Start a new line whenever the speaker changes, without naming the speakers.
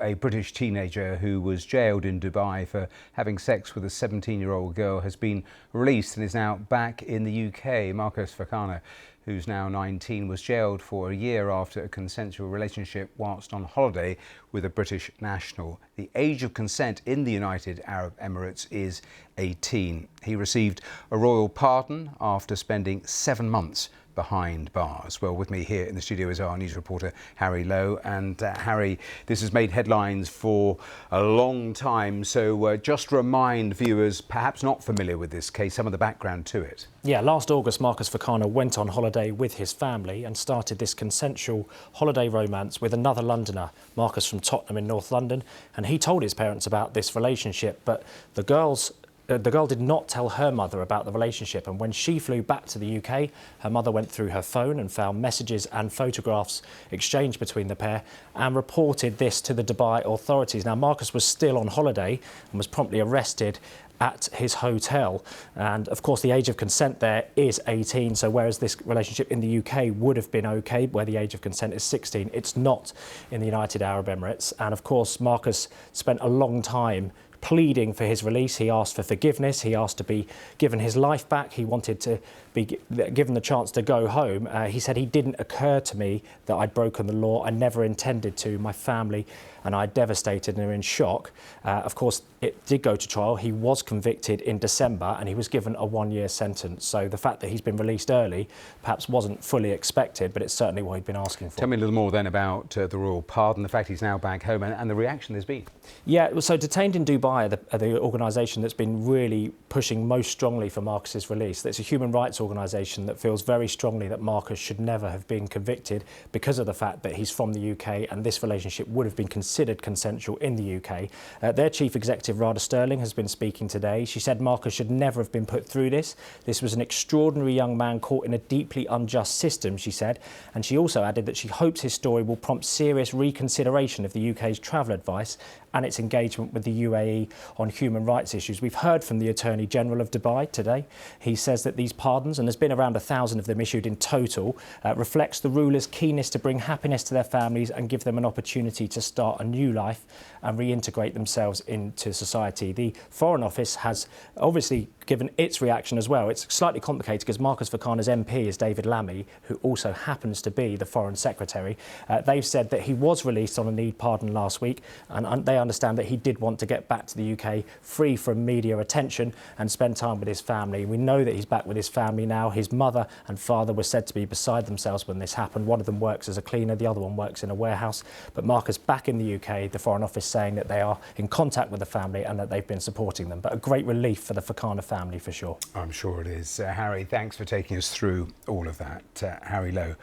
A British teenager who was jailed in Dubai for having sex with a 17-year-old girl has been released and is now back in the UK. Fakana, who's now 19, was jailed for a year after a consensual relationship whilst on holiday with a British national. The age of consent in the United Arab Emirates is 18. He received a royal pardon after spending 7 months behind bars. Well, with me here in the studio is our news reporter Harry Lowe. And Harry, this has made headlines for a long time, so just remind viewers perhaps not familiar with this case some of the background to it.
Yeah, last August Marcus Fakana went on holiday with his family and started this consensual holiday romance with another Londoner, Marcus from Tottenham in North London, and he told his parents about this relationship, but the girl did not tell her mother about the relationship, and when she flew back to the UK, her mother went through her phone and found messages and photographs exchanged between the pair and reported this to the Dubai authorities. Now, Marcus was still on holiday and was promptly arrested at his hotel, and of course the age of consent there is 18, so whereas this relationship in the UK would have been okay, where the age of consent is 16, it's not in the United Arab Emirates. And of course Marcus spent a long time pleading for his release. He asked for forgiveness, he asked to be given his life back, he wanted to be given the chance to go home. He said, "It didn't occur to me that I'd broken the law. I never intended to. My family and I devastated and are in shock." Of course, it did go to trial. He was convicted in December and he was given a 1-year sentence. So the fact that he's been released early perhaps wasn't fully expected, but it's certainly what he'd been asking for.
Tell me a little more then about the royal pardon, the fact he's now back home and the reaction there's been.
Yeah, so Detained in Dubai are the organisation that's been really pushing most strongly for Marcus's release. It's a human rights organisation that feels very strongly that Marcus should never have been convicted because of the fact that he's from the UK and this relationship would have been considered consensual in the UK. Their chief executive, Rada Sterling, has been speaking today. She said Marcus should never have been put through this. This was an extraordinary young man caught in a deeply unjust system, she said. And she also added that she hopes his story will prompt serious reconsideration of the UK's travel advice and its engagement with the UAE on human rights issues. We've heard from the Attorney General of Dubai today. He says that these pardons, and there's been around 1,000 of them issued in total, reflects the rulers' keenness to bring happiness to their families and give them an opportunity to start a new life and reintegrate themselves into society. The Foreign Office has obviously given its reaction as well. It's slightly complicated because Marcus Fakana's MP is David Lammy, who also happens to be the Foreign Secretary. They've said that he was released on a need pardon last week, and they understand that he did want to get back to the UK free from media attention and spend time with his family. We know that he's back with his family now. His mother and father were said to be beside themselves when this happened. One of them works as a cleaner, the other one works in a warehouse. But Marcus back in the UK, the Foreign Office saying that they are in contact with the family and that they've been supporting them. But a great relief for the Fakana family for sure.
I'm sure it is. Harry, thanks for taking us through all of that. Harry Lowe.